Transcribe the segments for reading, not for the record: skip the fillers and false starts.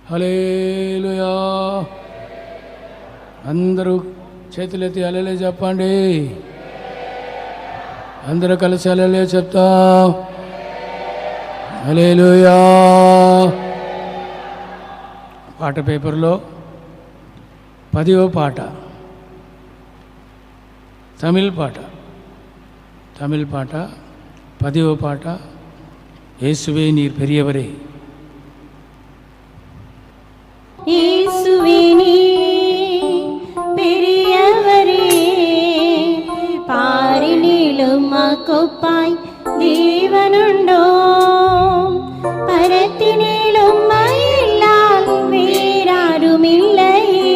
హల్లెలూయా. అందరూ చేతులెత్తి హల్లెలూయా చెప్పండి. అందరూ కలిసి హల్లెలూయా చెప్తాం. హల్లెలూయా. పాట పేపర్లో 10వ పాట, తమిళ్ పాట 10వ పాట, యేసువే నీర్ పెరియవరే. இயேசுவே நீர் பெரியவரே, பாரினிலும் மகொப்பாய் தேவனுண்டோ, பரத்தினிலும் மயிலால் வேறாருமில்லையே,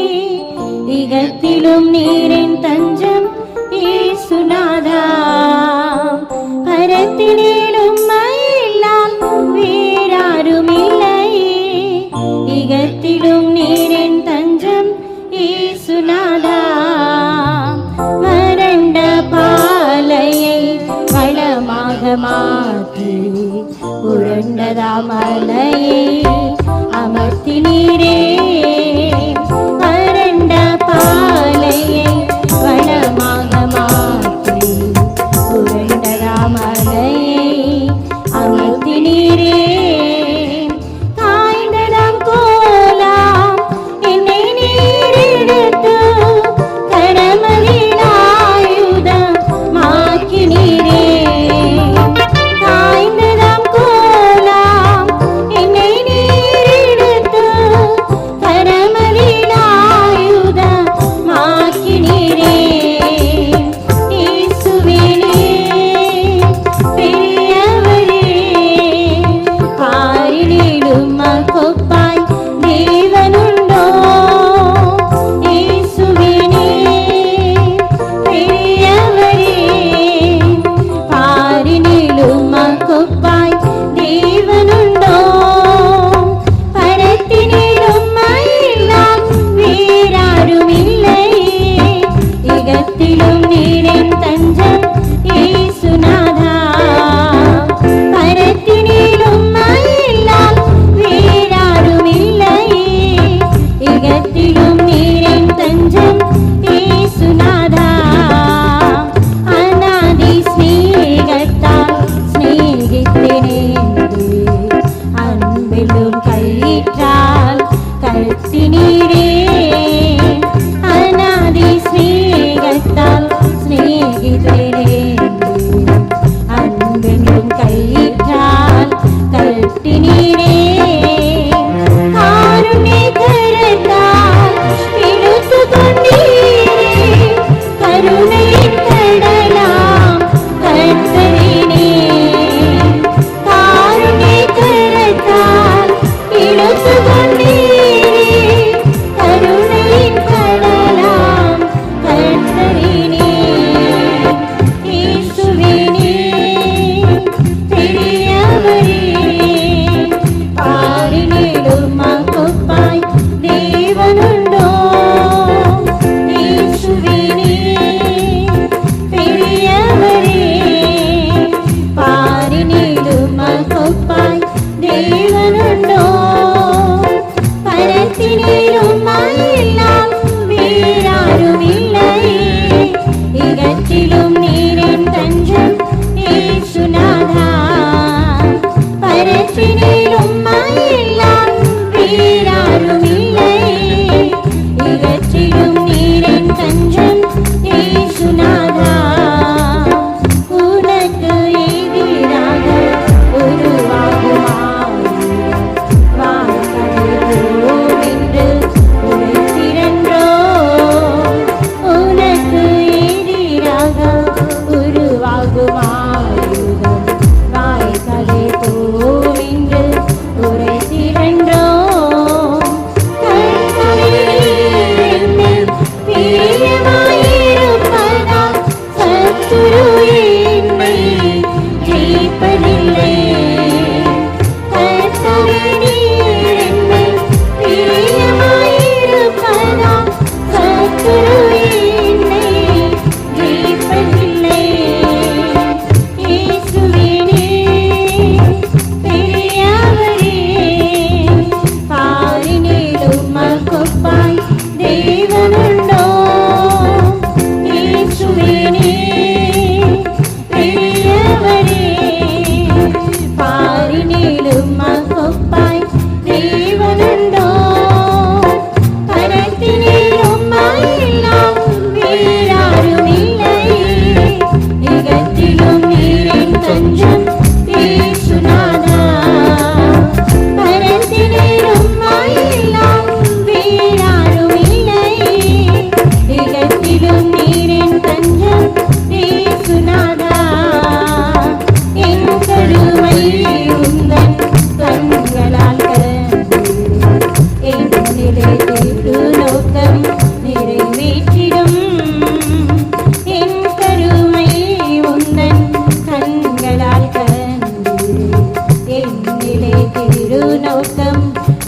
இகத்திலும் நீரின் தஞ்சம் இயேசுநாதா, பரத்தினிலும் மயிலால் வேறாருமில்லையே, இகத்திலும் நீரின் தஞ்சம் இயேசுநாதா, வறண்ட பாலையை வளமாக மாற்றி உருண்டதா மலையை அமர்த்தி நீரே, வறண்ட பாலையை வளமாக மாற்றி உருண்டதா மலையை அமர்த்தி நீரே, கருணை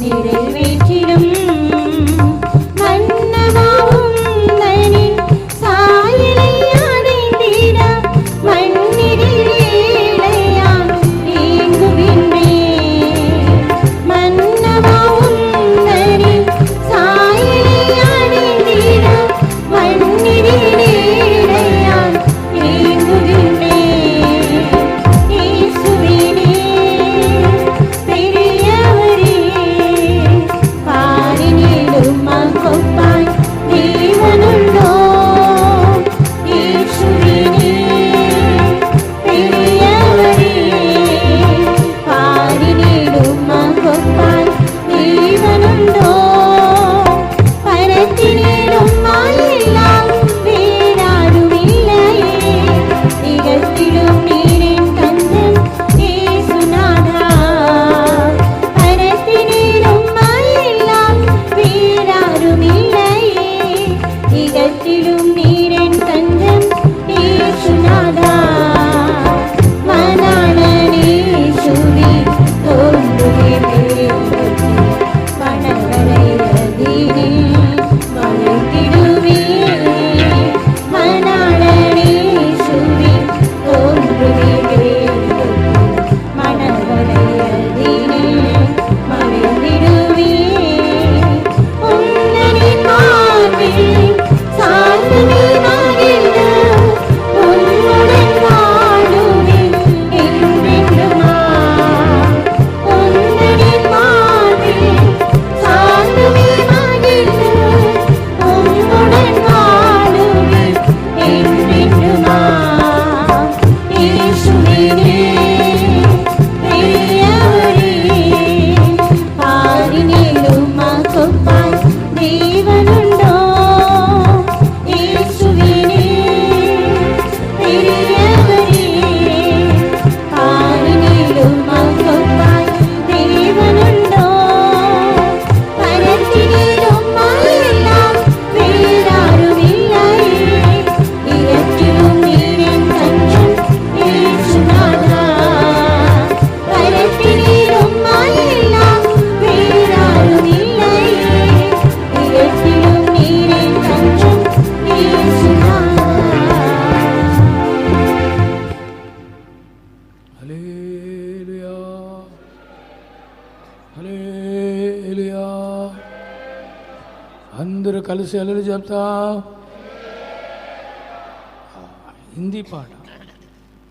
நிறைவேற்றிடும் மன்னவாவும் தனின் சாயலை அடைந்திட மண்ணினில் ஏழையாம் ஏங்குகின்றேன். மன்னவாவும் தனின் சாயலை அடைந்திட மண்ணினில் ஏழையாம் ஏங்குகின்றேன். இயேசுவினே பெரியவரே பாரினிலும் மகொப்பாய் தேவனுண்டோ. இயேசுவினே பெரியவரே பாரினிலும் மகொப்பாய் தேவனுண்டோ. பரத்தினிலும் மாயெல்லாம் வேறாரும் இல்லையே. திகழ்த்திடும் நீரின் தந்தம் இயேசுநாதா. பரத்தினிலும் மாயெல்லாம் வேறாரும் இல்லையே. திகழ்த்திடும் நீரின் தந்தம் இயேசுநாதா. மணாளனே சுவி தோன்றுவே மணவரையதினே மலைத்திடுவே. மணாளனே சுவி தோன்றுவே மணவரையதினே மலைத்திடுவே. உன்னனின் மார்பில் சார்ந்தமே நாகின்ற உன்னுடன் வாழுவேன் என்றென்றுமா. உன்னனின் மார்பில் சார்ந்தமே நாகின்ற உன்னுடன் வாழுவேன் என்றென்றுமா. இயேசுவினே பெரியவரே பாரினிலும் மகொப்பாய் தேவனுண்டோ. இயேசுவினே பெரியவரே பாரினிலும் மகொப்பாய் தேவனுண்டோ. பரத்தினிலும் மாயெல்லாம் வேறாரும் இல்லையே. இயற்றிடும் நீரின் தஞ்சம் இயேசுநாதா. பரத்தினிலும் மாயெல்லாம் வேறாரும் இல்லையே. இயற்றிடும் நீரின் தஞ்சம் இயேசுநாதா. హల్లెలూయా హల్లెలూయా. అందరూ కలిసి హల్లెలూయా చెప్తాం. హిందీ పాట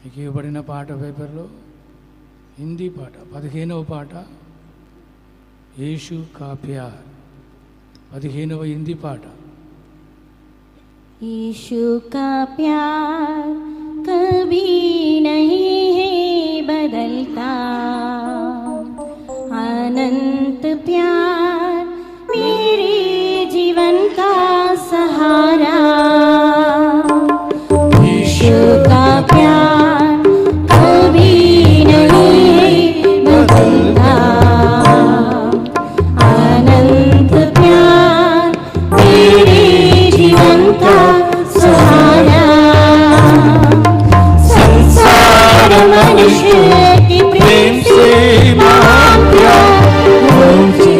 మీకు ఇవ్వబడిన పాట పేపర్లో హిందీ పాట 15వ పాట యేసు కా ప్యార్. 15వ హిందీ పాట. यीशु का प्यार कभी नहीं है बदलता. अनंत प्यार मेरे जीवन का सहारा. यीशु का प्यार कभी नहीं है बदलता. अनंत प्यार मेरे जीवन का सहारा. संसार मनुष्य के प्रेम से महान प्यार मुझे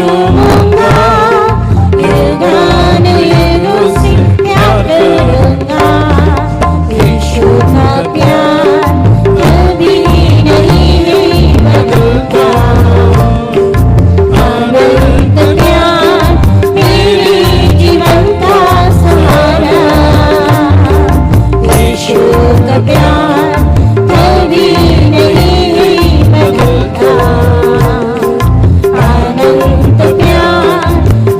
चूमूंगा, युगानुयुगों से प्यार करूंगा। यीशु का प्यार कभी नहीं बदलता, अनंत प्यार मेरे जीवन का सहारा। यीशु का प्यार कभी नहीं बदलता, अनंत प्यार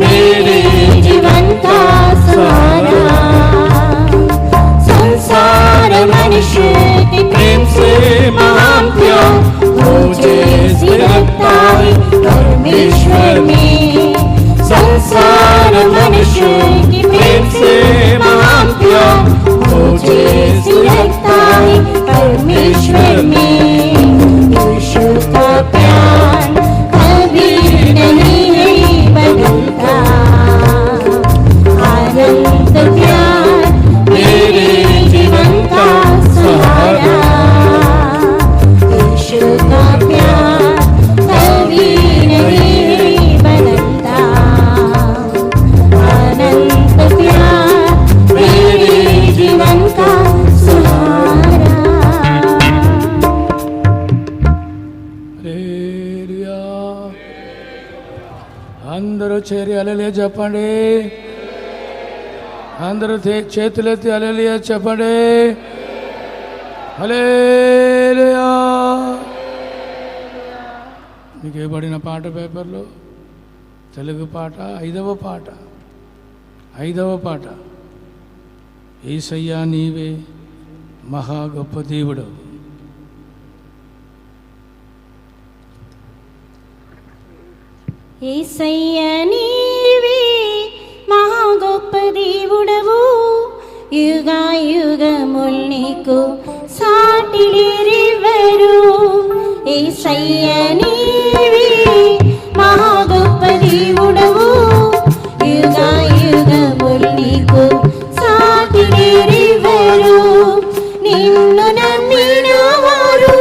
मेरे जीवन का सहारा। संसार मनुष्य के प्रेम से महान प्यार मुझे लगता है परमेश्वर में। संसार मनुष्य के प्रेम से महान प्यार मुझे लगता है परमेश्वर में। यीशु का प्यार कभी नहीं बदलता, अनंत प्यार मेरे जीवन का सहारा। यीशु का प्यार कभी नहीं बदलता, अनंत प्यार मेरे जीवन का सहारा। హల్లెలూయా. అందరూ చేరి హల్లెలూయా చెప్పండి. అందరూ చేతులెత్తి హల్లెలూయా చెప్పండి. హల్లెలూయా. మీకు ఇవ్వబడిన పాట పేపర్లో తెలుగు పాట ఐదవ పాట యేసయ్యా నీవే మహా గొప్ప దేవుడు. యేసయ్యా నీవే మహా గొప్ప దేవుడవు, యుగాయుగముల్ నీకు సాటి లేరెవ్వరు. యేసయ్యా నీవే మహా గొప్ప దేవుడవు, యుగాయుగముల్ నీకు సాటి లేరెవ్వరు. నిన్ను నమ్మిన వారు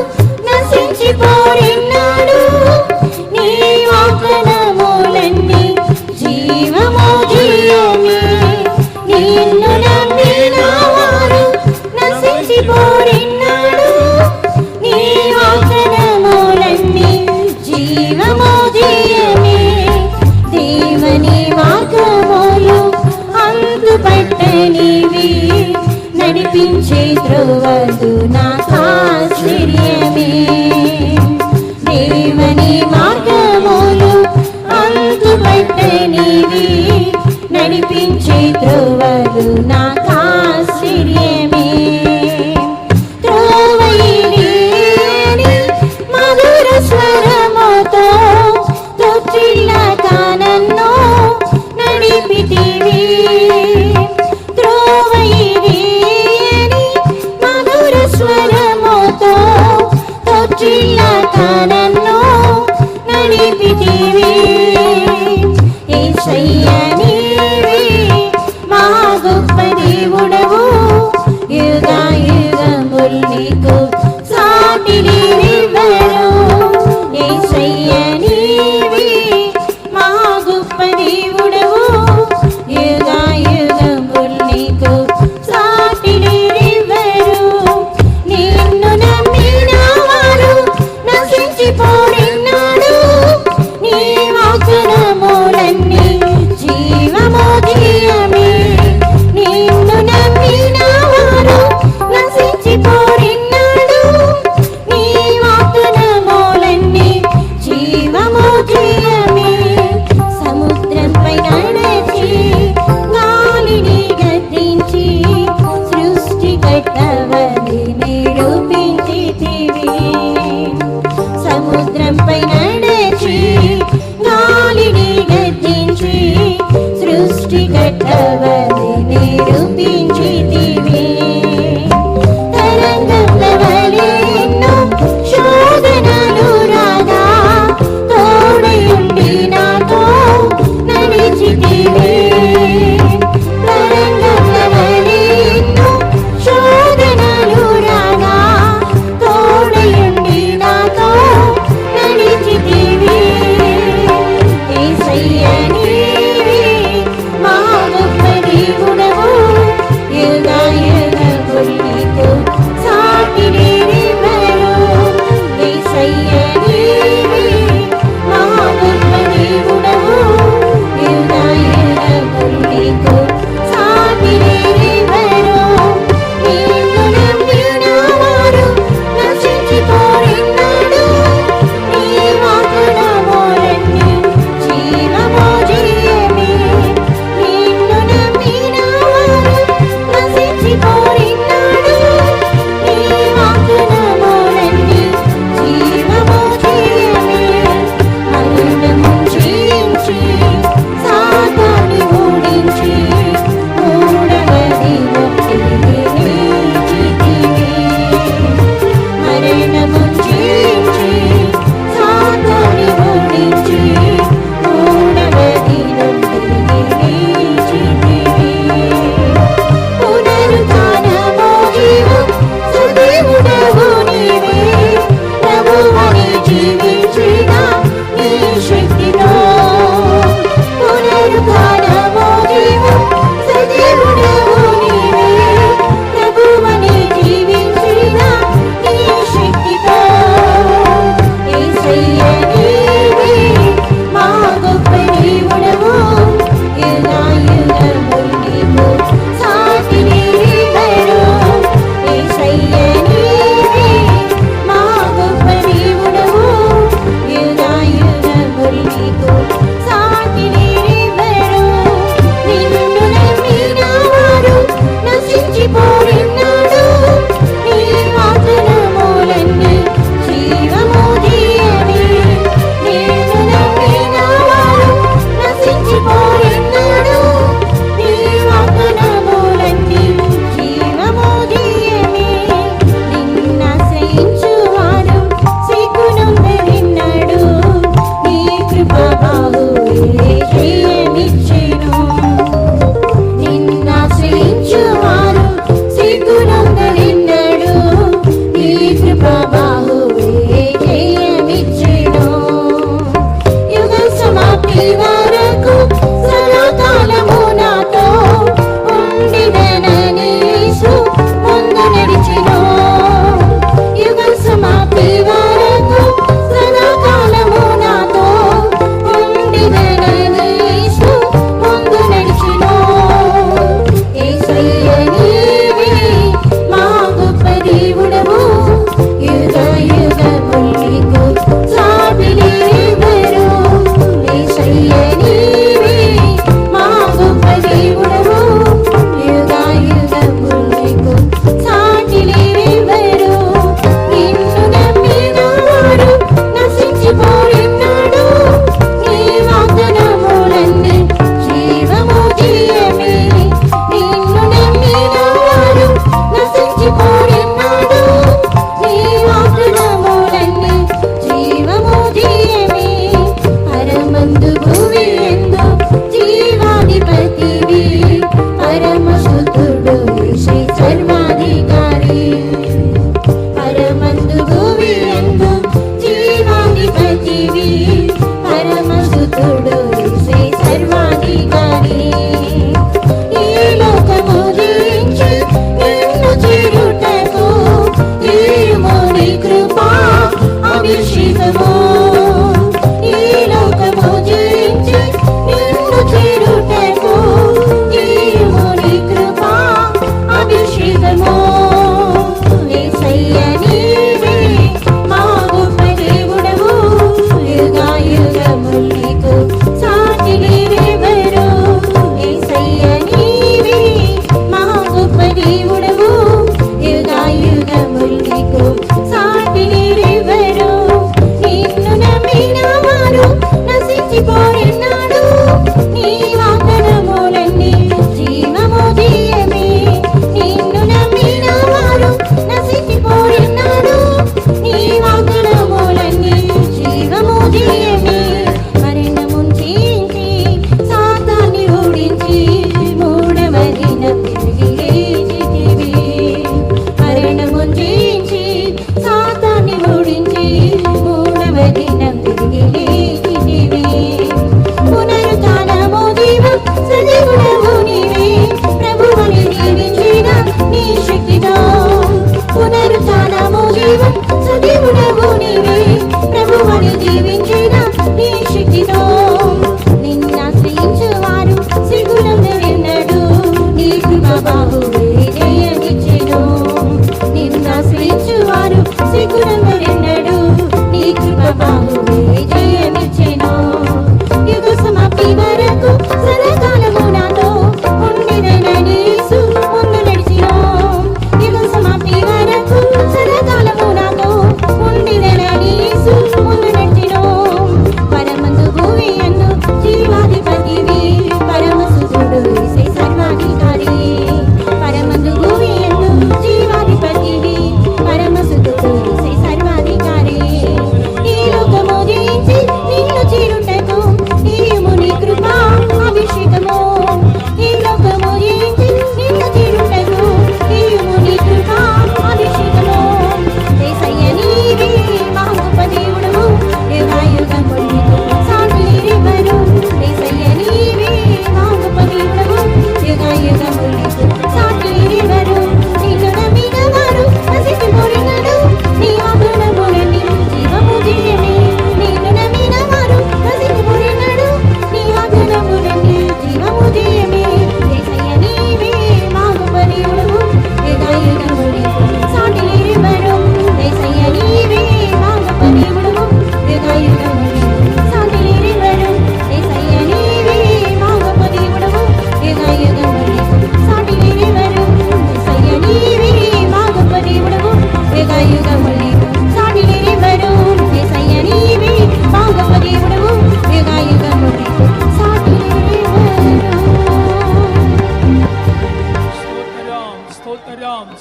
నశించిపోరెన్నడు, నీ వాగ్దానములన్నీ జీవము జీయమే. నిన్ను నమ్మిన వారు నశించిపోరెన్నడు, నీ వాగ్దానములన్నీ జీవము జీయమే. దేవుని మార్గములు అంతుపట్టనివి, నడిపించే త్రోవలు నాకాశ్చర్యమే. దేవుని మార్గములు అంతుపట్టనివి, నడిపించే త్రోవలు నాకాశ్చర్యమే. త్రోవ ఇదేని మధుర స్వరముతో తొట్టిల్లక నన్ను నడిపితివి. త్రోవ ఇదేని మధుర స్వరముతో తొట్టిల్లక నన్ను నడిపితివి. యేసయ్యా నీవే మహా గొప్ప దేవుడవు, యుగాయుగముల్ నీకు సాటి లేరెవ్వరు. యేసయ్యా నీవే మహా గొప్ప దేవుడవు, యుగాయుగముల్ నీకు సాటి లేరెవ్వరు. నిన్ను నమ్మిన వారు నశించిపోరెన్నడు, నీ వాగ్దానములన్నీ జీవము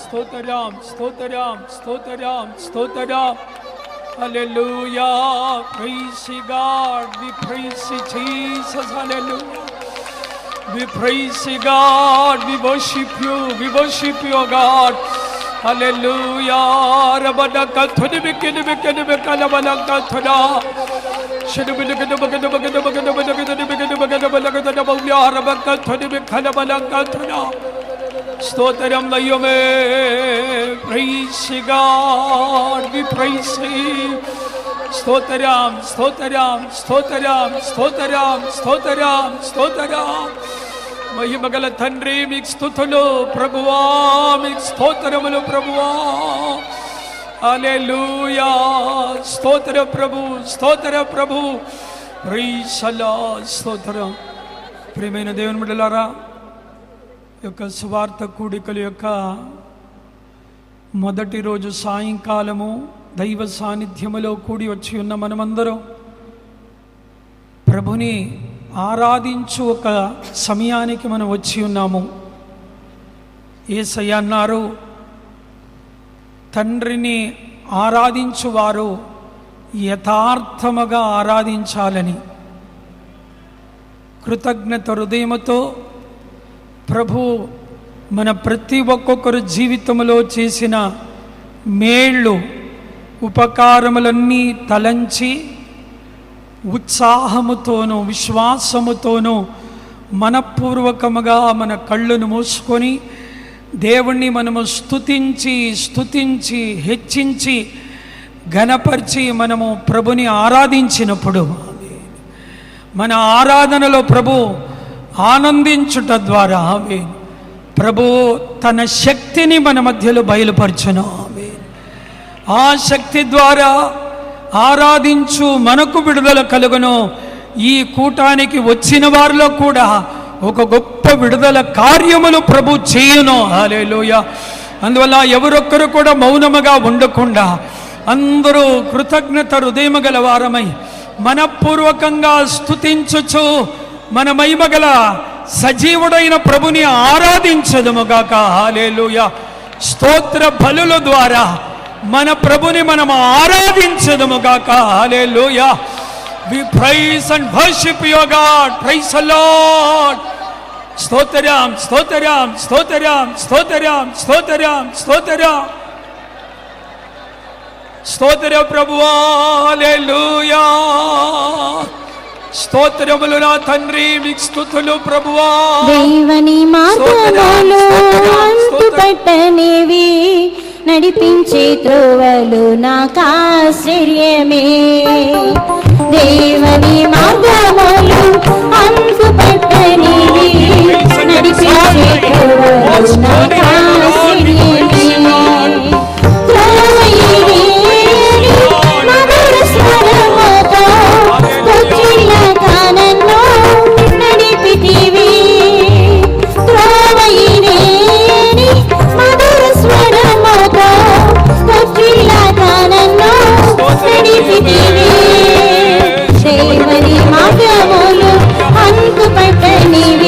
స్తోత్రం స్తోత్రం స్తోత్రం స్తోత్రం హల్లెలూయా praise you God we praise you Jesus hallelujah we praise you God we worship you oh God hallelujah rabada kathuni bikini bikala balaka thana shadu bikini rabaka thuni bikala balaka thana స్తోత్రం దైవమే praise God we praise you స్తోత్రం స్తోత్రం స్తోత్రం స్తోత్రం స్తోత్రం స్తోత్రం మహిమగల తండ్రి మీకు స్తుతులు ప్రభువా మీకు స్తోత్రములు ప్రభువా హల్లెలూయా స్తోత్ర ప్రభు ప్రైజ్ అలాడ్ స్తోత్రం ప్రియమైన దేవుని బిడ్డలారా యొక్క సువార్త కూడికల యొక్క మొదటి రోజు సాయంకాలము దైవ సాన్నిధ్యములో కూడి వచ్చి ఉన్న మనమందరం ప్రభుని ఆరాధించు ఒక సమయానికి మనం వచ్చి ఉన్నాము. యేసయ్య అన్నారు, తండ్రిని ఆరాధించువారు యథార్థముగా ఆరాధించాలని. కృతజ్ఞత హృదయముతో ప్రభు మన ప్రతి ఒక్కొక్కరు జీవితంలో చేసిన మేళ్ళు ఉపకారములన్నీ తలంచి ఉత్సాహముతోనూ విశ్వాసముతోనూ మనపూర్వకముగా మన కళ్ళను మూసుకొని దేవుణ్ణి మనము స్తుతించి హెచ్చించి ఘనపరిచి మనము ప్రభుని ఆరాధించినప్పుడు మన ఆరాధనలో ప్రభు ఆనందించుట ద్వారా ప్రభు తన శక్తిని మన మధ్యలో బయలుపరచును. ఆ శక్తి ద్వారా ఆరాధించు మనకు విడుదల కలుగును. ఈ కూటానికి వచ్చిన వారిలో కూడా ఒక గొప్ప విడుదల కార్యములు ప్రభు చేయును. హల్లెలూయా. అందువల్ల ఎవరొక్కరు కూడా మౌనముగా ఉండకుండా అందరూ కృతజ్ఞత హృదయము గల వారమై మనపూర్వకంగా స్తుతించుచు మన మహిమగల సజీవుడైన ప్రభుని ఆరాధించదుముగాక. హల్లెలూయా. స్తోత్ర బలుల ద్వారా మన ప్రభుని మనం ఆరాధించదుముగాక. హల్లెలూయా. We praise and worship your God. Praise the Lord. స్తోత్రం స్తోత్రం స్తోత్రం స్తోత్రం స్తోత్రం స్తోత్రం స్తోత్ర ప్రభువా. హల్లెలూయా. స్తోత్రములు నా తండ్రి మీకు స్తుతులు ప్రభువా. దేవుని మార్గములు అంతుపట్టనివి నడిపించే త్రోవలు నాకు ఆశ్చర్యమే. దేవుని మార్గములు అంతుపట్టనివి నడిపించే త్రోవలు నాకు ఆశ్చర్యమే. దేవుని మార్గములు అంతుపట్టనివి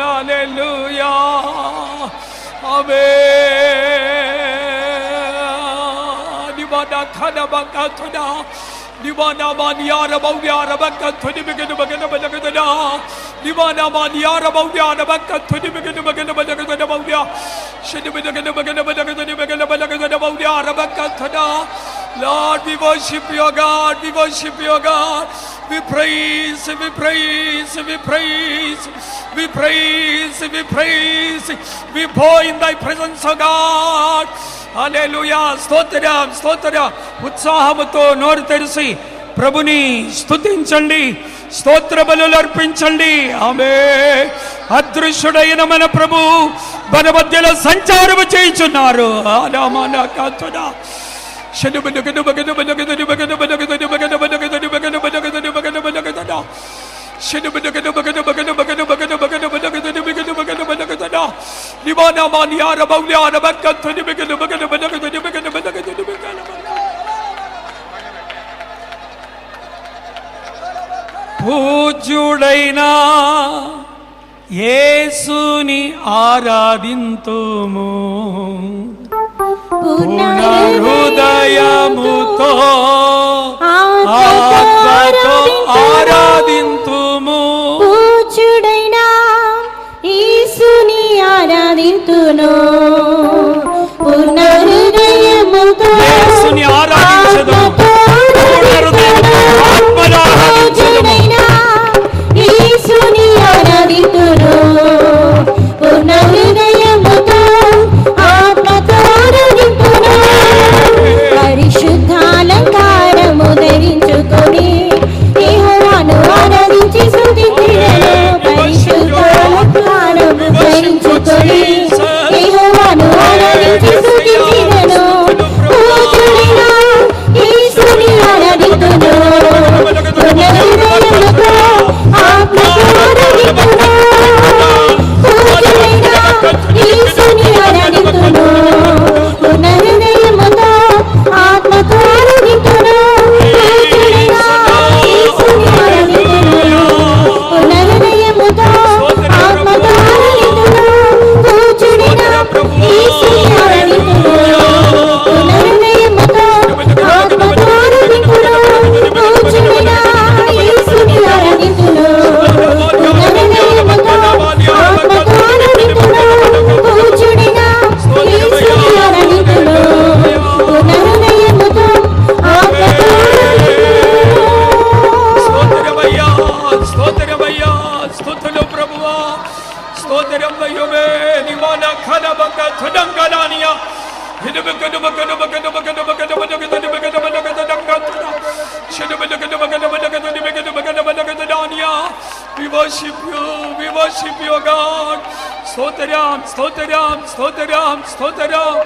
హల్లెలూయా ఆమేన్ నిబదా ఖనబకతునా నిబనా మానియార బౌయార బకతుని బిగన బగన బగన నిబనా మానియార బౌయార బకతుని బిగన బగన బగన బౌయా Shani బిగన బగన బగన బగన బౌయార బకతునా Lord, we worship you, God. We worship you, God. We praise, we praise, we praise, we praise, we praise. We bow in thy presence, O God. Hallelujah. స్తోత్రం స్తోత్రం ఉత్సాహముతో నోరు తెరిచి ప్రభుని స్తుతించండి, స్తోత్ర బలులు అర్పించండి. ఆమేన్. అదృశ్యుడైన మన ప్రభు మన మధ్యలో సంచారము చేయుచున్నారు. ఆనామానకతునా పూజ్యుడైనా యేసుని ఆరాధింతుము పూర్ణ హృదయముతో ఆత్మతో ఆరాధింతుము. పూజ్యుడైన యేసుని ఆరాధింతును పూర్ణ హృదయముతో యేసుని ఆరాధించుదుము పూర్ణ హృదయముతో ఆత్మతో ఆరాధించుదుము. యేసుని ఆరాధింతును పూర్ణ హృదయముతో ఆత్మతో ఆరాధింతును. పరిశుద్ధాలంకారము ధరించుకొని యెహోవాను ఆరాధించి స్తుతించెదను. పరిశుద్ధాలంకారము ధరించుకొని యెహోవాను ఆరాధించి స్తుతించెదను. పూజ్యుడైన యేసుని ఆరాధింతును పూర్ణ హృదయముతో ఆత్మతో ఆరాధింతును. పూజ్యుడైన యేసుని ఆరాధింతును పూర్ణ హృదయముతో ఆత్మతో ఆరాధింతును. పూజ్యుడైన యేసుని ఆరాధింతును పూర్ణ హృదయముతో ఆత్మతో ఆరాధింతును. పూజ్యుడైన యేసుని ఆరాధింతును పూర్ణ హృదయముతో ఆత్మతో ఆరాధింతును. పూజ్యుడైన యేసుని ఆరాధింతును పూర్ణ హృదయముతో ఆత్మతో ఆరాధింతును. పూజ్యుడైన యేసుని ఆరాధింతును పూర్ణ హృదయముతో ఆత్మతో స్తోత్రమయ్యా స్తోత్రమయ్యా స్తుతులు ప్రభువా స్తోత్రం దైవమే నివాన ఖనబక తుడంగలానియా హినబకను బకను బకను బకను బకను బకను బకను బకను డంగతునా షనుబకను బకను బకను బకను బకను బకను దానియా. We worship you, God. స్తోత్రం స్తోత్రం స్తోత్రం స్తోత్రం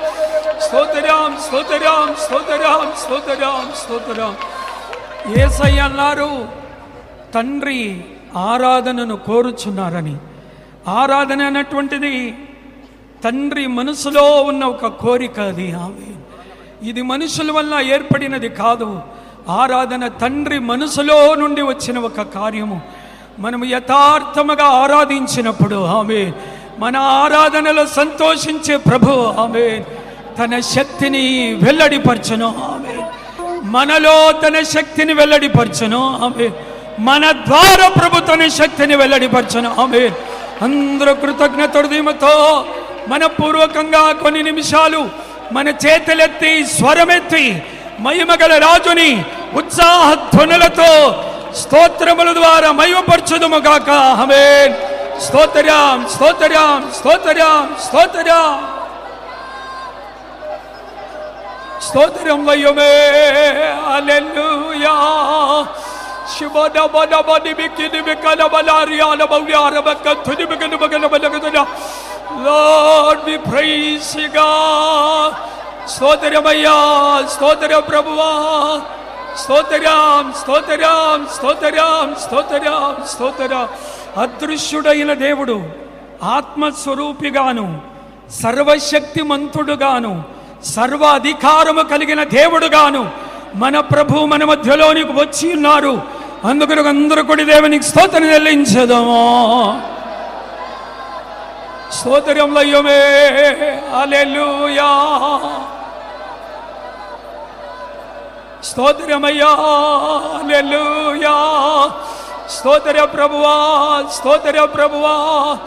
స్తోత్రం స్తోత్రం స్తోత్రం స్తోత్రం స్తోత్రం. యేసయ్య అన్నారు తండ్రి ఆరాధనను కోరుచున్నారని. ఆరాధన అన్నటువంటిది తండ్రి మనసులో ఉన్న ఒక కోరిక. అది ఇది మనుషుల వల్ల ఏర్పడినది కాదు. ఆరాధన తండ్రి మనసులో నుండి వచ్చిన ఒక కార్యము. మనము యథార్థముగా ఆరాధించినప్పుడు ఆమేన్ మన ఆరాధనలో సంతోషించే ప్రభు ఆమేన్ తన శక్తిని వెల్లడిపరచును. ఆమేన్ మనలో తన శక్తిని వెల్లడిపరచును. ఆమేన్ మన ద్వారా ప్రభు తన శక్తిని వెల్లడిపరచును. ఆమేన్ అందరూ కృతజ్ఞత హృదయముతో మనపూర్వకంగా కొన్ని నిమిషాలు మన చేతులెత్తి స్వరమెత్తి మహిమగల రాజుని ఉత్సాహ ధ్వనులతో స్తోత్రముల ద్వారా మహిమపరచుదుము గాక. ఆమేన్ స్తోత్రం స్తోత్రం స్తోత్రం స్తోత్రం స్తోత్రం దైవమే. హల్లెలూయా శుభద బద బది bikini బికల బలారియాల బౌయార బకతుని బికన బకన బలగదన. Lord, we praise you, God. స్తోత్రమయ్యా స్తోత్ర ప్రభువా స్తోత్రం స్తోత్రం స్తోత్రం స్తోత్రం స్తోత్రం. అదృశ్యుడైన దేవుడు ఆత్మస్వరూపిగాను సర్వశక్తిమంతుడుగాను సర్వ అధికారము కలిగిన దేవుడుగాను మన ప్రభు మన మధ్యలోనికి వచ్చి ఉన్నారు. అందుకని అందరూ కూడా దేవునికి స్తోత్రం చెల్లించదము. స్తోత్రం లయ్యమే. హల్లెలూయా. స్తోత్రమయ్యా. హల్లెలూయా. స్తోత్ర ప్రభువా, స్తోత్ర ప్రభువా,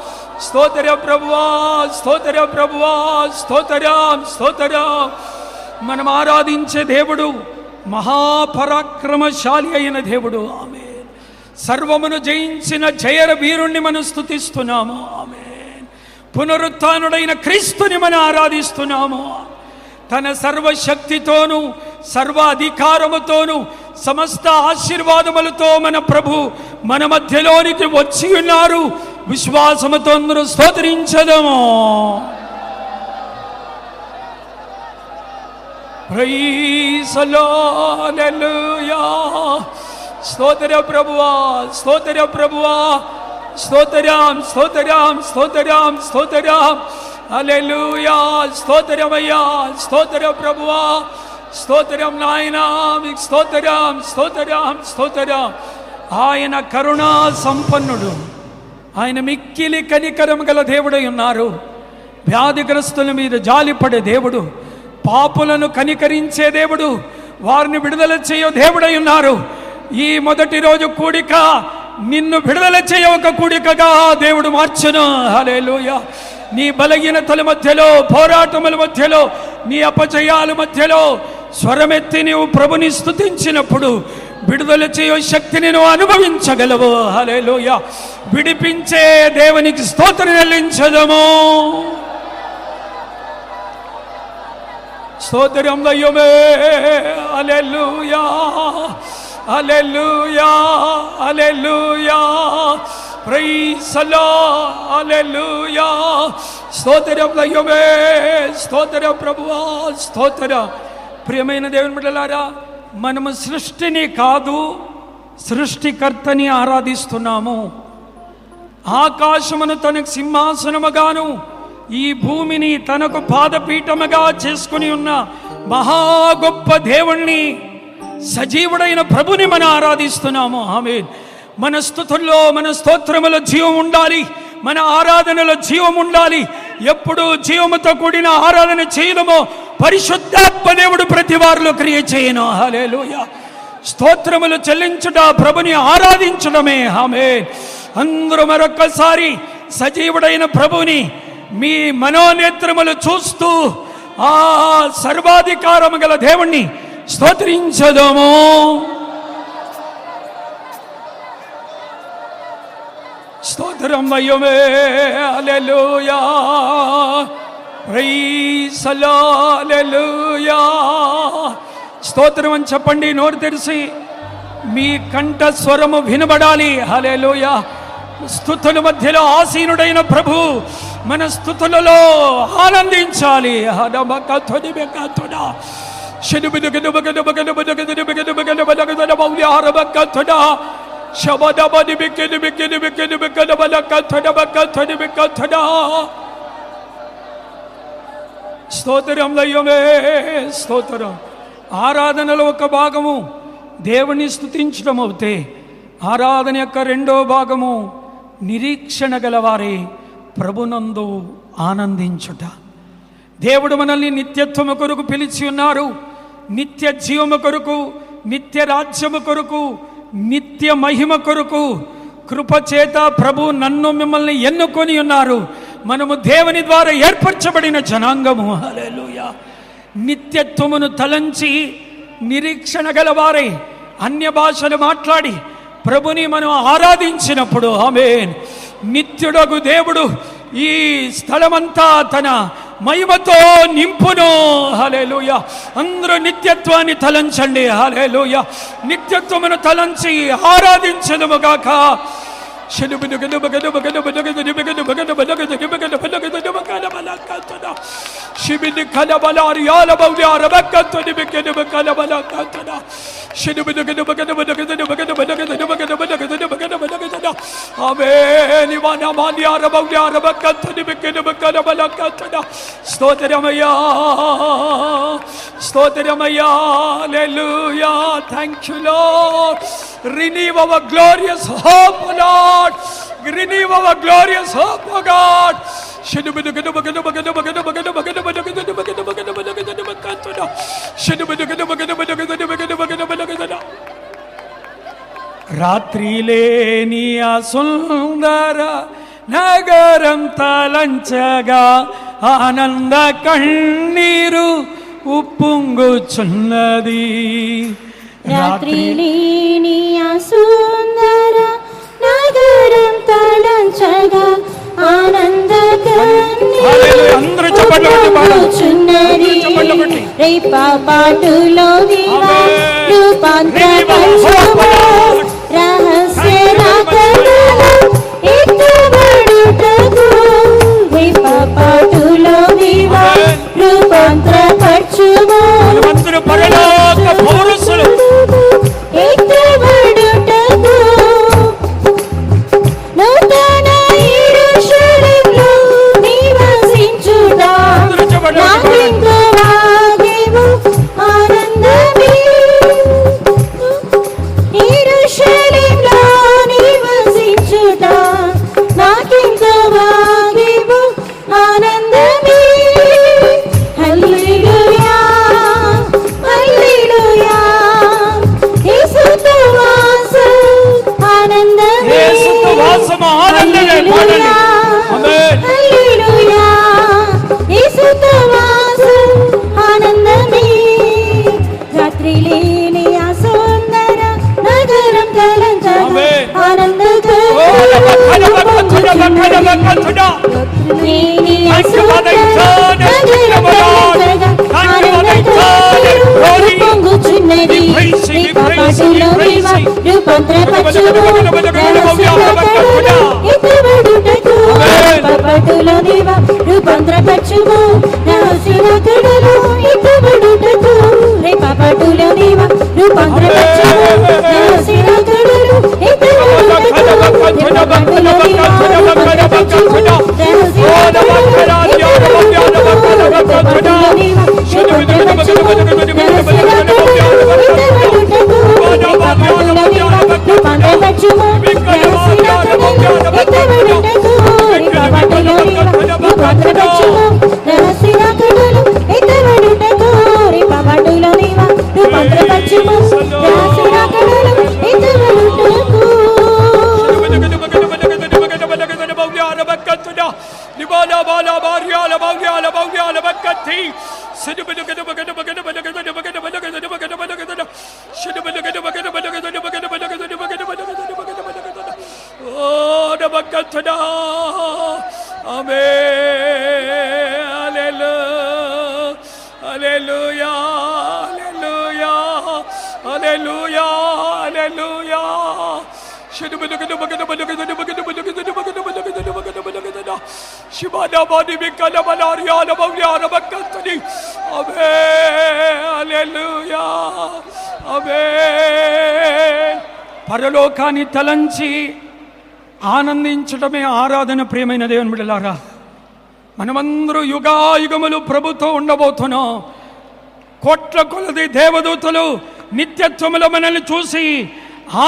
స్తోత్ర ప్రభువా, స్తోత్ర ప్రభువా, స్తోత్రం స్తోత్రం. మనం ఆరాధించే దేవుడు మహాపరాక్రమశాలి అయిన దేవుడు. ఆమేన్. సర్వమును జయించిన జయ వీరుణ్ణి మనం స్తుతిస్తున్నాము. ఆమేన్. పునరుత్థానుడైన క్రీస్తుని మనం ఆరాధిస్తున్నాము. తన సర్వశక్తితోనూ సర్వ అధికారముతోనూ సమస్త ఆశీర్వాదములతో మన ప్రభు మన మధ్యలోనికి వచ్చి ఉన్నారు. విశ్వాసముతో అందరూ స్తోత్రించదము. Praise the Lord. హల్లెలూయా. స్తోత్ర ప్రభువా, స్తోత్ర ప్రభువా, స్తోత్రం స్తోత్రం స్తోత్రం స్తోత్రం. హల్లెలూయా. స్తోత్రమయ్యా, స్తోత్ర ప్రభువా, స్తోత్రం నాయనా, మీకు స్తోత్రం స్తోత్రం స్తోత్రం. ఆయన కరుణా సంపన్నుడు, ఆయన మిక్కిలి కనికరం గల దేవుడై ఉన్నారు. వ్యాధిగ్రస్తుల మీద జాలిపడే దేవుడు, పాపులను కనికరించే దేవుడు, వారిని విడుదల చేయ దేవుడై ఉన్నారు. ఈ మొదటి రోజు కూడిక నిన్ను విడుదల చేయ ఒక కూడికగా దేవుడు మార్చును. హల్లెలూయా. నీ బలహీనతల మధ్యలో, పోరాటముల మధ్యలో, నీ అపజయాల మధ్యలో స్వరమెత్తి నీవు ప్రభుని స్తుతించినప్పుడు విడుదల చేయో శక్తిని నువ్వు అనుభవించగలవు. హల్లెలూయా. విడిపించే దేవునికి స్తోత్రం చెల్లించదము. స్తోత్రం దయ్యమే. Hallelujah. Hallelujah. Hallelujah. Praise the Lord. Hallelujah. స్తోత్రం దయ్యమే. స్తోత్రం ప్రభువా, స్తోత్రం. ప్రియమైన దేవుని బిడ్డలారా, మనము సృష్టిని కాదు సృష్టికర్తని ఆరాధిస్తున్నాము. ఆకాశమును తనకు సింహాసనముగాను ఈ భూమిని తనకు పాదపీఠముగా చేసుకుని ఉన్న మహా గొప్ప దేవుణ్ణి, సజీవుడైన ప్రభుని మనం ఆరాధిస్తున్నాము. ఆమేన్. మన స్తుతుల్లో మన స్తోత్రములో జీవం ఉండాలి, మన ఆరాధనలో జీవం ఉండాలి. ఎప్పుడు జీవముతో కూడిన ఆరాధన చేయడమో పరిశుద్ధాత్మ దేవుడు ప్రతి వారిలో క్రియ చేయను. హల్లెలూయా. స్తోత్రములు చెల్లించుట, ప్రభుని ఆరాధించడమే. ఆమేన్. అందరూ మరొక్కసారి సజీవుడైన ప్రభుని మీ మనోనేత్రములు చూస్తూ ఆ సర్వాధికారము గల దేవుణ్ణి స్తోత్రించదము. స్తోత్రం దయ్యమే. Hallelujah. Praise the Lord. Hallelujah. స్తోత్రం అని చెప్పండి నోరు తెరిచి. మీ కంఠ స్వరము వినబడాలి. హల్లెలూయా. స్తుతుల మధ్యలో ఆసీనుడైన ప్రభు మన స్తుతులలో ఆనందించాలి. స్తోత్రం దయ్యమే. స్తోత్రం. ఆరాధనలో ఒక భాగము దేవుని స్తుతించడం అవుతే, ఆరాధన యొక్క రెండో భాగము నిరీక్షణ గలవారే ప్రభునందు ఆనందించుట. దేవుడు మనల్ని నిత్యత్వము కొరకు పిలిచి ఉన్నారు. నిత్య జీవము కొరకు, నిత్య రాజ్యము కొరకు, నిత్య మహిమ కొరకు కృపచేత ప్రభు నన్ను మిమ్మల్ని ఎన్నుకొని ఉన్నారు. మనము దేవుని ద్వారా ఏర్పరచబడిన జనాంగము. హల్లెలూయా. నిత్యత్వమును తలంచి నిరీక్షణ గలవారే అన్య భాషలు మాట్లాడి ప్రభుని మనం ఆరాధించినప్పుడు, ఆమేన్, నిత్యుడగు దేవుడు ఈ స్థలమంతా తన మహిమతో నింపును. హల్లెలూయా. అందరూ నిత్యత్వాన్ని తలంచండి. హల్లెలూయా. నిత్యత్వమును తలంచి ఆరాధించదుము గాక. స్తోత్రమయ్యా స్తోత్రమయ్యా hallelujah thank you Lord renew our glorious hope Lord renew our glorious hope oh God రాత్రిలేని ఆ సుందర నగరం తలంచగా ఆనంద కన్నీరు ఉప్పొంగుచున్నది రాత్రిలేని ఆ సుందర నగరం తలంచగా ఆనంద అందరూ చప్పట్లు కొట్టుచున్నది రేపా పాటులో దివా రూపాంతరపరచుము రహస్య రాకడలో ఎత్తబడుటకు రేపా పాటులో దివా రూపాంతరపరచుము అందరూ పరలోక పౌరుషులు ఎత్తబడుటకు నూతన యెరూషలేములో నివసించుట నాకెంతో భాగ్యము ఆనందమే యెరూషలేములో నివసించుట నాకెంతో భాగ్యము ఆనందమే హల్లెలూయా హల్లెలూయా యేసుతో వాసం ఆనందమే యేసుతో వాసం ఆనందమే పాడండి ఆమేన్ హల్లెలూయా యేసుతో వాసం ఆనందమే రాత్రిలేని ఆ సుందర నగరం తలంచగా ఆనందగా రాత్రిలేని ఆ సుందర నగరం తలంచగా ఆనందగా పొంగుచున్నది పాటలో నీవా రూపాంతరపరచుము ఎత్తబడుటకు పాటలో నీవా రూపాంతరపరచుము రహస్యరాకడలో ఎత్తబడుటకు రేపా పాటలో నీవా రూపాంతరపరచుము రహస్యరాకడలో ఎత్తబడుటకు రేపా పాటలో నీవా రూపాంతరపరచుము రహస్యరాకడలో పరలోకాన్ని తలంచి ఆనందించడమే ఆరాధన. ప్రియమైన దేవుని బిడ్డలారా, మనమందరూ యుగాయుగములు ప్రభుతో ఉండబోతున్నాం. కోట్ల కొలది దేవదూతలు నిత్యత్వములో మనల్ని చూసి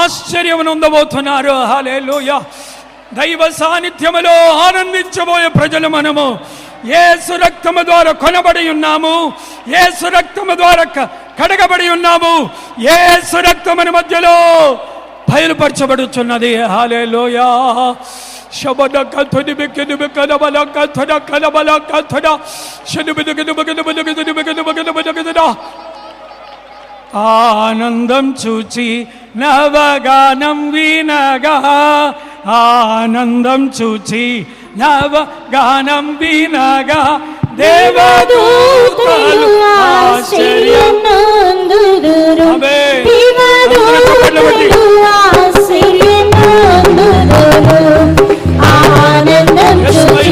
ఆశ్చర్యం పొందబోతున్నారు. హల్లెలూయా. దైవ సాన్నిధ్యములో ఆనందించబోయే ప్రజలు మనము. యేసు రక్తము ద్వారా కొనబడి ఉన్నాము, యేసు రక్తము ద్వారా కడగబడి ఉన్నాము, యేసు రక్తము మన మధ్యలో బయలుపరచబడుచున్నది. హల్లెలూయా. శబద కథని బికెని బికన బల కథన కలబల కథన శనిబిద గనబగన బలగన బగన బగన బగన ఆనందం చూచి నవగానం వినగా, ఆనందం చూచి నవగానం వినగా దేవదూతలు ఆశ్చర్యం నందుదురు. ఆనందం చూచి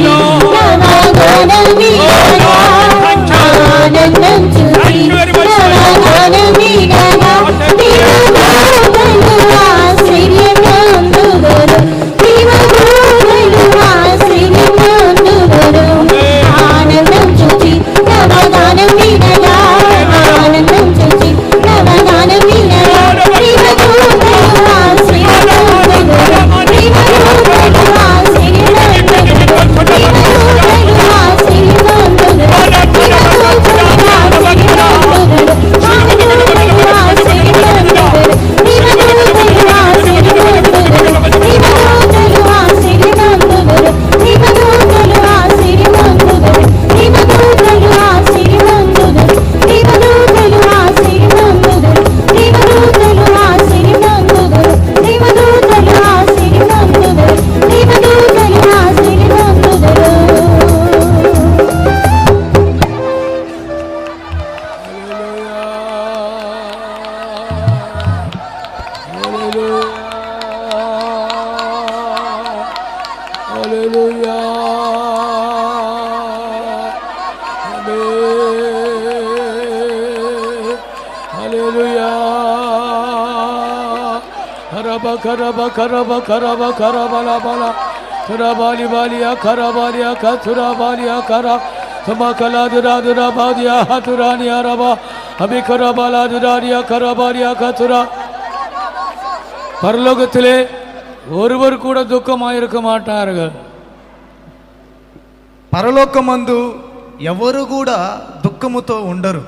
నవగానం వినగా, ఆనందం చూచి నవగానం వినగా Hallelujah. Hallelujah. Karaba karaba karaba karaba karabala bala. Karabali balia karabalia katurabalia kara. Tamakala dura dura badia haturani araba. Abi karabala duraria karabalia katura. பரலோகத்திலே ஒருவர் கூட துக்கமாயிருக்க மாட்டார்கள். పరలోకమందు ఎవరు కూడా దుఃఖముతో ఉండరు.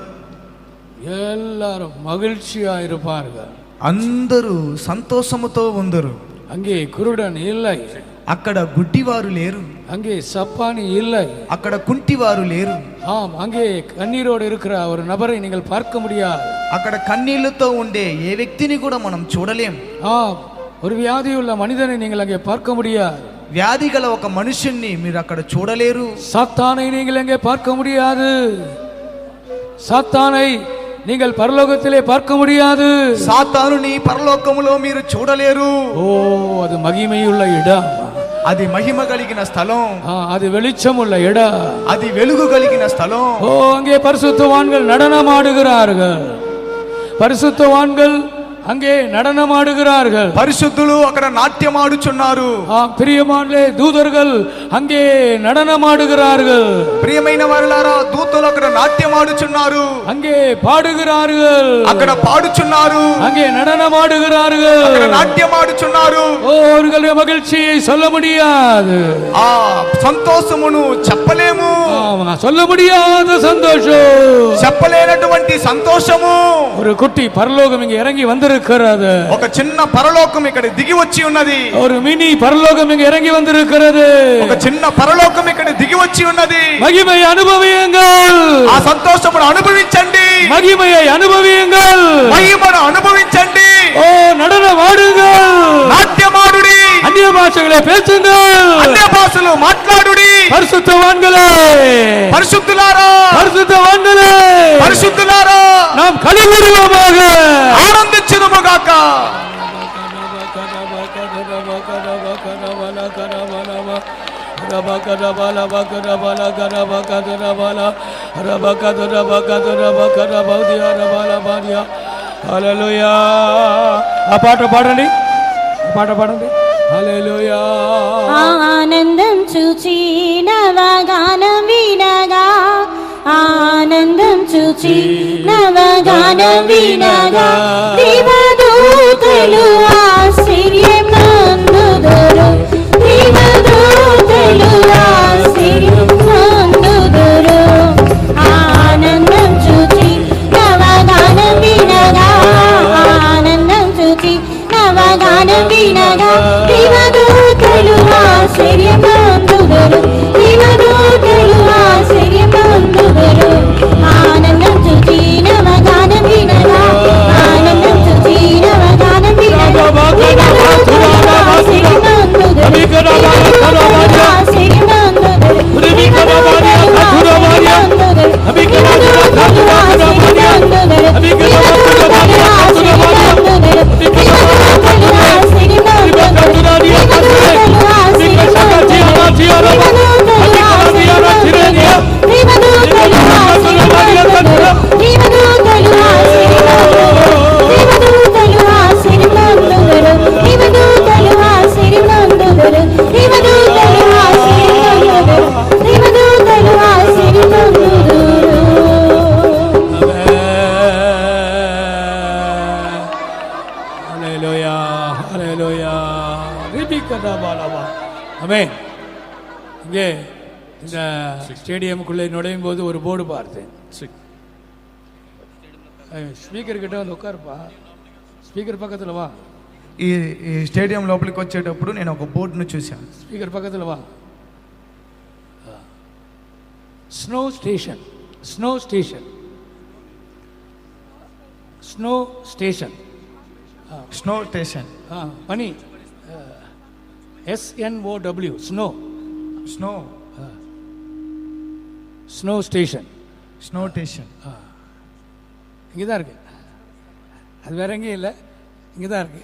எல்லாரும் மகிழ்ச்சியா இருப்பார்கள். అందరూ సంతోషముతో ఉందరు. அங்கே குருடன் இல்லை, అక్కడ గుడ్డివారు లేరు. அங்கே சப்பானி இல்லை, అక్కడ కుంటివారు లేరు. ஆம், அங்கே கண்ணீரோடு இருக்கிற ஒரு நபரை நீங்கள் பார்க்க முடியாது. అక్కడ కన్నీళ్లతో ఉండే ఏ వ్యక్తిని కూడా మనం చూడలేం. ஆம், ஒரு வியாதியுள்ள மனிதனை நீங்கள் அங்கே பார்க்க முடியாது. వ్యాధి గల ఒక మనుషుణ్ణి మీరు అక్కడ చూడలేరు. சாத்தானை நீங்கள் அங்கே பார்க்க முடியாது. சாத்தானை நீங்கள் பரலோகத்திலே பார்க்க முடியாது. సాతానుని పరలోకములో మీరు చూడలేరు. ஓ, அது மகிமையுள்ள இடம், అది మహిమ కలిగిన స్థలం, அது வெளிச்சம் உள்ள இடம், అది వెలుగు కలిగిన స్థలం. ஓ, அங்கே பரிசுத்தவான்கள் நடனமாடுகிறார்கள். பரிசுத்தவான்கள் அங்கே நடனமாடுகிறார்கள். పరిశుద్ధులు అక్కడ నాట్యమాడుచున్నారు. பிரியமானே தூதர்கள் அங்கே நடனமாடுகிறார்கள். ప్రియమైన వారలారా, దూతలు అక్కడ నాట్యమాడుచున్నారు. அங்கே பாடுகிறார்கள், అక్కడ పాడుచున్నారు. அங்கே நடனமாடுகிறார்கள், అక్కడ నాట్యమాడుచున్నారు. ஓ, அவர்களுடைய மகிழ்ச்சியை சொல்ல முடியாது. ఆ సంతోషమును చెప్పలేము. சொல்ல முடியாத சந்தோஷம், చెప్పలేనటువంటి సంతోషము. ஒரு குட்டி பரலோகம் இங்கே இறங்கி வந்திருக்கிறது. ఒక చిన్న పరలోకం ఇక్కడ దిగి వచ్చి ఉన్నది. ஒரு மினி பரலோகம் இங்கே இறங்கி வந்திருக்கிறது. ఒక చిన్న పరలోకం ఇక్కడ దిగి వచ్చి ఉన్నది. மகிமையை அனுபவியுங்கள், ఆ సంతోషమును అనుభవించండి. மகிமையை அனுபவியுங்கள், మహిమను అనుభవించండి. ஓ, நடனமாடுங்கள், నాట్యమాడుడి, அந்நிய பாஷைகளை பேசுங்கள், అన్య భాషలు మాట్లాడుడి. பரிசுத்தவான்களே, పరిశుద్ధులారా, பரிசுத்தவான்களே, పరిశుద్ధులారా, நாம் களிகூறுவோமாக, ఆనందించుదుముగాక. హల్లెలూయా. ఆ పాట పాడండి, ఆ పాట పాడండి. హల్లెలూయా. ఆనందం చూచి నవగానం వినగా, ఆనందం చూచి నవగానం వినగా, దేవదూతలు ఆశ్చర్యం నందుదురు, దేవదూతలు ఆశ్చర్యం నందుదురు. ఆనందం చూచి నవగానం వినగా, ఆనందం చూచి నవగానం వినగా, దేవదూతలు ఆశ్చర్యం నందుదురు, దేవదూతలు ఆశ్చర్యం నందుదురు. ఆనందం చూచి నవగానం వినగా, ఆనందం చూచి నవగానం వినగా, దేవదూతలు ఆశ్చర్యం నందుదురు, దేవదూతలు ఆశ్చర్యం నందుదురు, దేవదూతలు ఆశ్చర్యం నందుదురు, దేవదూతలు ఆశ్చర్యం నందుదురు, దేవదూతలు ఆశ్చర్యం నందుదురు, దేవదూతలు ఆశ్చర్యం ஆமென். இங்கே இந்த ஸ்டேடியமுக்குள்ளே நுழையும் போது ஒரு போர்டு பார்த்தேன். ஸ்பீக்கர் கிட்ட வந்து உட்காருப்பா, స్పీకర్ పక్కన వా. ఈ స్టేడియం లోపలికి వచ్చేటప్పుడు నేను ఒక బోర్డును చూశాను. స్పీకర్ పక్కన వా. Snow station, snow station, snow station, snow station, పని SNOW, snow, snow, snow station, snow station. இங்கே தான் இருக்கு, அது வேற எங்கேயும் இல்லை, இங்கே தான் இருக்கு.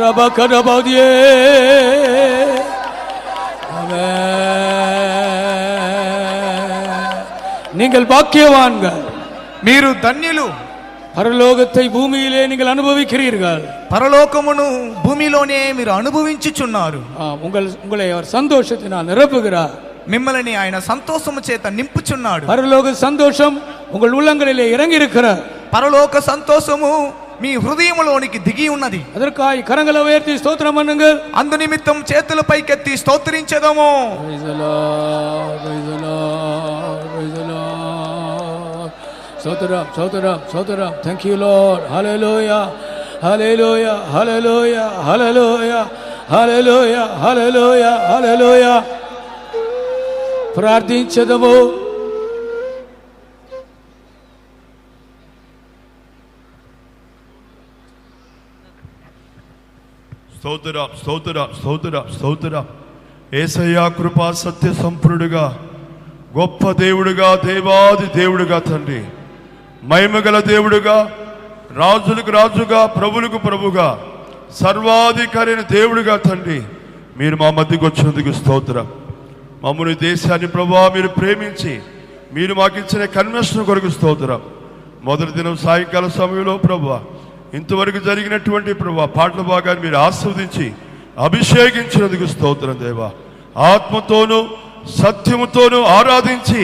ரபகரபதியே நீங்கள் பாக்கியவான்கள், మీరు ధన్యులు. పరలోకத்தை భూమిயிலே நீங்கள் அனுபவிக்கிறீர்கள். పరలోకమును భూమిలోనే మీరు అనుభవించుచున్నారు. உங்களை அவர் சந்தோஷத்தினால் நிரப்புகிறார். మిమ్మల్ని ఆయన సంతోషము చేత నింపుచున్నాడు. పరలోక సంతోషం உங்கள் உள்ளங்களிலே இறங்கி இருக்கிறார். పరలోక సంతోషము మీ హృదయములోనికి దిగి ఉన్నది. அதற்காய் கரங்களை உயர்த்தி ஸ்தோத்திரம் பண்ணுங்கள். అందు నిమిత్తం చేతుల పైకెత్తి స్తోత్రించెదము. స్తోత్రం స్తోత్రం స్తోత్రం. Thank you Lord. Hallelujah hallelujah hallelujah hallelujah hallelujah hallelujah hallelujah. ప్రార్థించెదము. స్తోత్ర స్తోత్ర స్తోత్ర స్తోత్ర. యేసయ్యా కృపా సత్య సంపూర్ణుడుగా, గొప్ప దేవుడుగా, దేవాది దేవుడుగా తండ్రి, మహిమగల దేవుడుగా, రాజులకు రాజుగా, ప్రభులకు ప్రభుగా, సర్వాధికారి అయిన దేవుడుగా తండ్రి, మీరు మా మధ్యకు వచ్చినందుకు స్తోత్రం. మమ్మల్ని దేశాన్ని ప్రభువా మీరు ప్రేమించి మీరు మాకు ఇచ్చిన కన్వెన్షన్ కొరకు స్తోత్రం. మొదటి దినం సాయంకాల సమయంలో ప్రభువా ఇంతవరకు జరిగినటువంటి ప్రభువా పాటల భాగాన్ని మీరు ఆస్వాదించి అభిషేకించినందుకు స్తోత్రం దేవా. ఆత్మతోనూ సత్యముతోనూ ఆరాధించి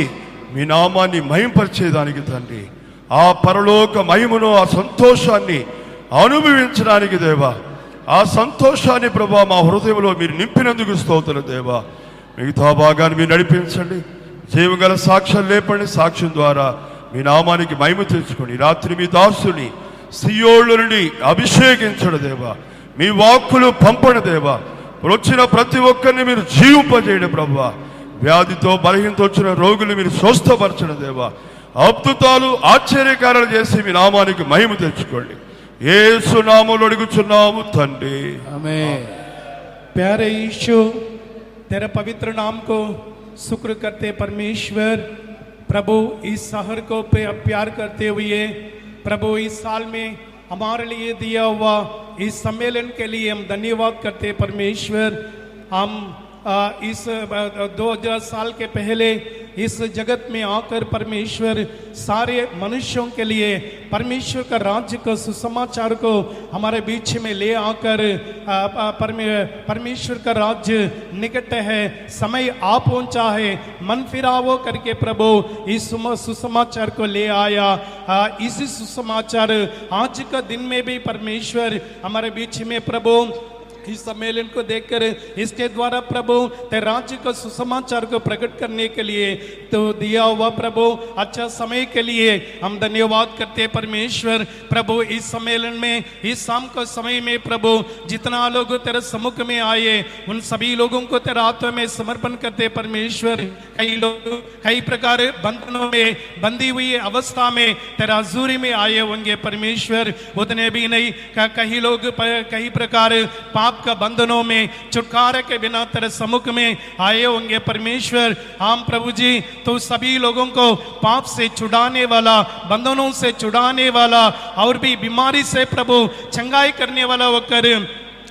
మీ నామాన్ని మహింపరిచేదానికి తండ్రి, ఆ పరలోక మహిమను, ఆ సంతోషాన్ని అనుభవించడానికి దేవా, ఆ సంతోషాన్ని ప్రభా మా హృదయంలో మీరు నింపినందుకు స్తోత్రం దేవా. మిగతా భాగాన్ని మీరు నడిపించండి. జీవగల సాక్ష్యం లేపండి. సాక్ష్యం ద్వారా మీ నామానికి మహిమ తెచ్చుకోండి. రాత్రి మీ దాసుని సియోళ్ళ నుండి అభిషేకించడం దేవా, మీ వాక్కులు పంపడం దేవా, వచ్చిన ప్రతి ఒక్కరిని మీరు జీవింపజేయడం ప్రభువా. వ్యాధితో బలహీనతో వచ్చిన రోగులు మీరు స్వస్థపరచడం దేవా. అద్భుతాలు ఆశ్చర్యకారాలు చేసి మీ నామానికి మహిమ తెచ్చుకోండి. యేసు నామములో అడుగుచున్నాము తండ్రి, ఆమేన్. प्यारे यीशु, तेरे पवित्र नाम को शुक्र करते परमेश्वर प्रभु, इस शहर को पे प्यार करते हुए प्रभु इस साल में हमारे लिए दिया हुआ इस सम्मेलन के लिए हम धन्यवाद करते परमेश्वर. हम इस 2000 साल के पहले इस जगत में आकर परमेश्वर सारे मनुष्यों के लिए परमेश्वर का राज्य को सुसमाचार को हमारे बीच में ले आकर परमेश्वर का राज्य निकट है, समय आ पहुंचा है, मन फिरावो करके प्रभु इस सुसमाचार को ले आया. इसी सुसमाचार आज का दिन में भी परमेश्वर हमारे बीच में प्रभु इस सम्मेलन को देखकर इसके द्वारा प्रभु तेरे राज्य का सुसमाचार को प्रकट करने के लिए तो दिया हुआ प्रभु अच्छा समय के लिए हम धन्यवाद करते परमेश्वर. प्रभु इस सम्मेलन में इस शाम के समय में प्रभु जितना लोग तेरे सम्मुख में आए उन सभी लोगों को तेरे हाथों में समर्पण करते परमेश्वर. कई लोग कई प्रकार बंधनों में बंधी हुई अवस्था में तेरा हजूरी में आए होंगे परमेश्वर. उतने भी नहीं, कई लोग कई प्रकार पाप का बंधनों में छुटकारे के बिना तेरे सम्मुख में आए होंगे परमेश्वर. हम प्रभु जी तो सभी लोगों को पाप से छुड़ाने वाला, बंधनों से छुड़ाने वाला और भी बीमारी से प्रभु चंगाई करने वाला होकर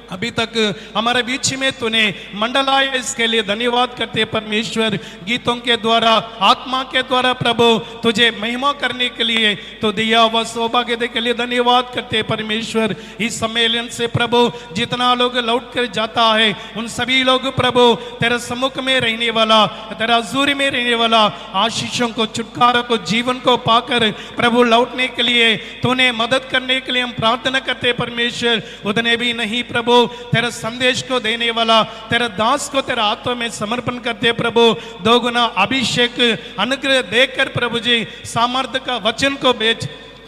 अभी तक हमारे बीच में तूने मंडलाया, इसके लिए धन्यवाद करते परमेश्वर. गीतों के द्वारा, आत्मा के द्वारा प्रभु तुझे महिमा करने के लिए तो दिया हुआ सौभाग्य के लिए धन्यवाद करते परमेश्वर. इस सम्मेलन से प्रभु जितना लोग लौट कर जाता है उन सभी लोग प्रभु तेरे सम्मुख में रहने वाला, तेरा हजूरी में रहने वाला आशीषों को, छुटकारा को, जीवन को पाकर प्रभु लौटने के लिए तूने मदद करने के लिए हम प्रार्थना करते परमेश्वर. उतने भी नहीं प्रभु तेरा संदेश को देने वाला तेरा दास को तेरा हाथों में समर्पण करते प्रभु. दोगुना अभिषेक अनुग्रह देकर प्रभु जी सामर्थ्य का वचन को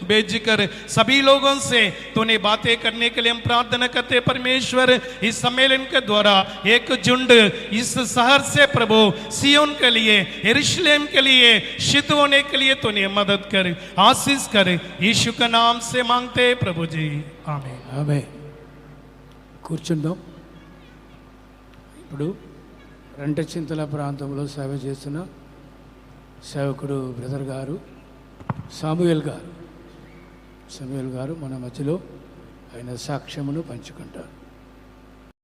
भेजकर सभी लोगों से तूने बातें करने के लिए हम प्रार्थना करते परमेश्वर. इस सम्मेलन के द्वारा एक झुंड इस शहर से प्रभु सियोन के लिए, यरूशलेम के लिए सिद्ध होने के लिए तूने मदद कर, आशीष कर. यीशु का नाम से मांगते प्रभु जी, आमीन. ఆమేన్. కూర్చుందాం. ఇప్పుడు రెంటచింతల ప్రాంతంలో సేవ చేస్తున్న సేవకుడు బ్రదర్ గారు సాముయేల్ గారు మన మధ్యలో ఆయన సాక్ష్యమును పంచుకుంటారు.